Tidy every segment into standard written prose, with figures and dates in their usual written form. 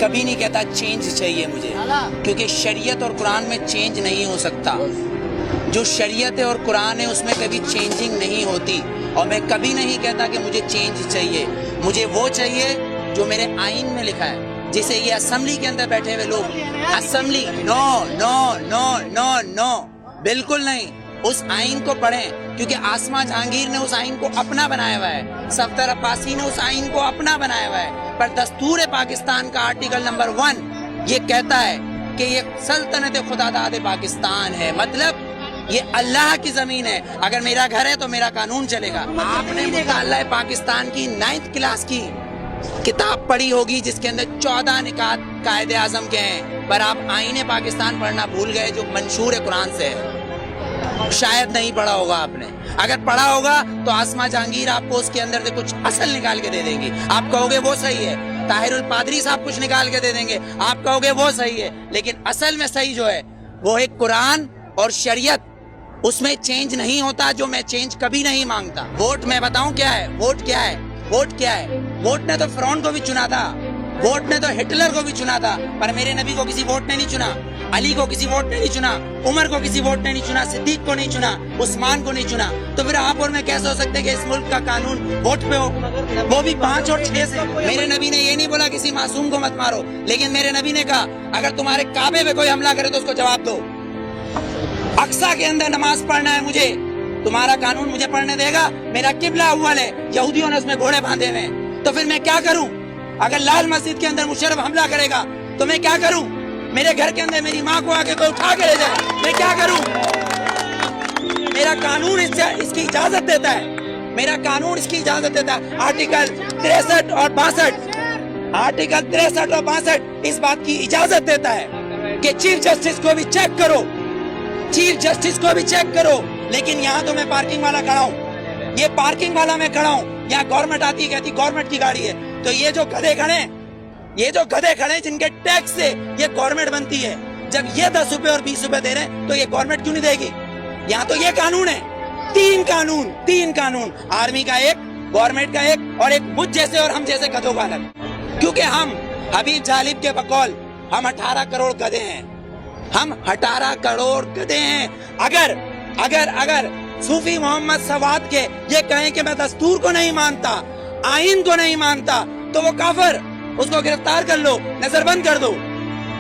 کبھی نہیں کہتا چینج چاہیے مجھے، کیونکہ شریعت اور قرآن میں چینج نہیں ہو سکتا. جو شریعت ہے اور قرآن ہے اس میں کبھی چینجنگ نہیں ہوتی. اور میں کبھی نہیں کہتا کہ مجھے چینج چاہیے. مجھے وہ چاہیے جو میرے آئین میں لکھا ہے. جیسے یہ اسمبلی کے اندر بیٹھے ہوئے لوگ، اسمبلی نو نو نو نو نو، بالکل نہیں. اس آئین کو پڑھیں، کیونکہ آسما جہانگیر نے اس آئین کو اپنا بنایا ہوا ہے، صفدر عباسی نے اس آئین کو اپنا بنایا ہوا ہے. پر دستور پاکستان کا آرٹیکل نمبر 1 یہ کہتا ہے کہ یہ سلطنت خداداد پاکستان ہے، مطلب یہ اللہ کی زمین ہے. اگر میرا گھر ہے تو میرا قانون چلے گا. آپ نے مطالعہ پاکستان کی 9th کلاس کی کتاب پڑھی ہوگی جس کے اندر 14 نکات قائد اعظم کے ہیں، پر آپ آئین پاکستان پڑھنا بھول گئے جو منشور قرآن سے ہے. شاید نہیں پڑھا ہوگا آپ نے. اگر پڑھا ہوگا تو آسما جہانگیر آپ کو اس کے اندر سے کچھ اصل نکال کے دے دیں گی. آپ کہو گے وہ صحیح ہے. طاہر الپادری صاحب کچھ نکال کے دے دیں گے، آپ کہو گے وہ صحیح ہے. لیکن اصل میں صحیح جو ہے وہ ایک قرآن اور شریعت، اس میں چینج نہیں ہوتا. جو میں چینج کبھی نہیں مانگتا. ووٹ میں بتاؤں کیا ہے؟ ووٹ کیا ہے؟ ووٹ کیا ہے؟ ووٹ نے تو فرعون کو بھی چنا تھا، ووٹ نے تو ہٹلر کو بھی چنا تھا، پر میرے نبی کو کسی ووٹ نے نہیں چنا، علی کو کسی ووٹ نے نہیں چنا، عمر کو کسی ووٹ نے نہیں چنا، صدیق کو نہیں چنا، عثمان کو نہیں چنا. تو پھر آپ اور میں کیسے ہو سکتے کہ اس ملک کا قانون ووٹ پہ ہو، وہ بھی 5 اور 6 سے؟ میرے نبی نے یہ نہیں بولا کسی معصوم کو مت مارو، لیکن میرے نبی نے کہا اگر تمہارے کعبے پہ کوئی حملہ کرے تو اس کو جواب دو. اقصیٰ کے اندر نماز پڑھنا ہے مجھے، تمہارا قانون مجھے پڑھنے دے گا؟ میرا قبلہ اول ہے، یہودیوں نے اس میں گھوڑے باندھے ہوئے ہیں، تو پھر میں کیا کروں؟ اگر لال مسجد کے اندر مشرف حملہ کرے گا تو میں کیا کروں؟ میرے گھر کے اندر میری ماں کو آ کے کوئی اٹھا کے لے جائے، میں کیا کروں؟ میرا قانون اس کی اجازت دیتا ہے، میرا قانون اس کی اجازت دیتا ہے. آرٹیکل 63 اور 62، آرٹیکل 63 اور 62 اس بات کی اجازت دیتا ہے کہ چیف جسٹس کو بھی چیک کرو، چیف جسٹس کو بھی چیک کرو. لیکن یہاں تو میں پارکنگ والا کھڑا ہوں، یہ پارکنگ والا میں کھڑا ہوں، یہاں گورنمنٹ آتی ہے کہتی گورنمنٹ کی گاڑی ہے. تو یہ جو گدھے کھڑے جن کے ٹیکس سے یہ گورنمنٹ بنتی ہے، جب یہ 10 روپے اور 20 روپے دے رہے ہیں تو یہ گورنمنٹ کیوں نہیں دے گی؟ یہاں تو یہ قانون ہے، 3 قانون، آرمی کا ایک، گورنمنٹ کا ایک، اور ایک مجھ جیسے اور ہم جیسے گدھوں کا الگ. کیونکہ ہم حبیب جالب کے بقول ہم 18 کروڑ گدھے ہیں، ہم 18 کروڑ گدھے ہیں. اگر صوفی محمد سواد کے یہ کہیں کہ میں دستور کو نہیں مانتا، آئین کو نہیں مانتا، تو وہ کافر، اس کو گرفتار کر لو، نظر بند کر دو،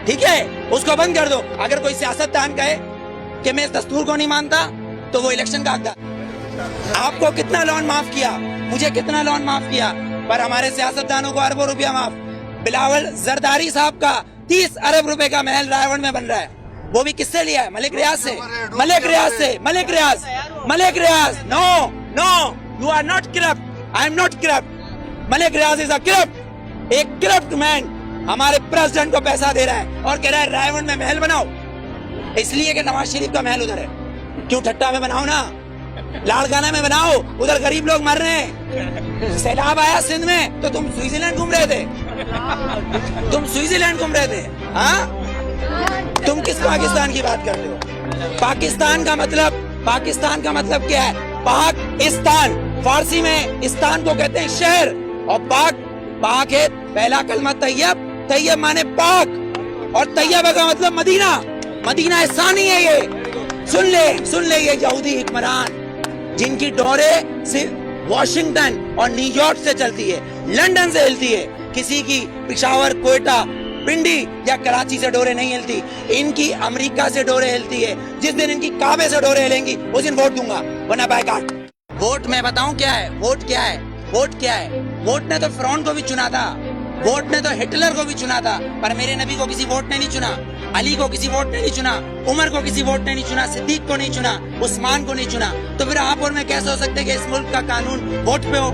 ٹھیک ہے، اس کو بند کر دو. اگر کوئی سیاستدان کہے کہ میں اس دستور کو نہیں مانتا تو وہ الیکشن کا حقدار. آپ کو کتنا لون معاف کیا، مجھے کتنا لون معاف کیا، پر ہمارے سیاستدانوں کو اربوں روپیہ معاف. بلاول زرداری صاحب کا 30 ارب روپے کا محل رائے میں بن رہا ہے، وہ بھی کس سے لیا ہے؟ ملک ریاض سے. Malik Riaz no you are not corrupt, I am not corrupt. Malik Riaz is a corrupt. ایک کرپٹ مین ہمارے پریزیڈنٹ کو پیسہ دے رہا ہے اور کہہ رہا ہے رائے میں محل بناؤ، اس لیے کہ نواز شریف کا محل ادھر ہے. کیوں ٹھٹا میں بناؤ نا، لاڑکانہ میں بناؤ، ادھر غریب لوگ مر رہے ہیں. سیلاب آیا سندھ میں تو تم سوئٹزرلینڈ گھوم رہے تھے، ہاں؟ تم کس پاکستان کی بات کرتے ہو؟ پاکستان کا مطلب کیا ہے؟ پاکستان، فارسی میں استان کو کہتے ہیں شہر، اور پاک ہے پہلا کلمہ طیب مانے پاک، اور طیبہ کا مطلب مدینہ ثانی ہے. یہ سن لے یہ یہودی حکمران جن کی ڈورے صرف واشنگٹن اور نیو یارک سے چلتی ہے، لندن سے ہلتی ہے، کسی کی پشاور، کوئٹہ، پنڈی یا کراچی سے ڈورے نہیں ہلتی. ان کی امریکہ سے ڈورے ہلتی ہے. جس دن ان کی کعبے سے ڈورے ہلیں گی اس دن ووٹ دوں گا، ورنہ بائیکاٹ. ووٹ میں بتاؤں کیا ہے؟ ووٹ کیا ہے؟ ووٹ نے تو فرعون کو بھی چنا تھا، ووٹ نے تو ہٹلر کو بھی چنا تھا، پر میرے نبی کو کسی ووٹ نے نہیں چنا، علی کو کسی ووٹ نے نہیں چنا، عمر کو کسی ووٹ نے نہیں چنا، صدیق کو نہیں چنا، عثمان کو نہیں چنا. تو پھر آپ اور میں کیسے ہو سکتے کہ اس ملک کا قانون ووٹ پہ ہو؟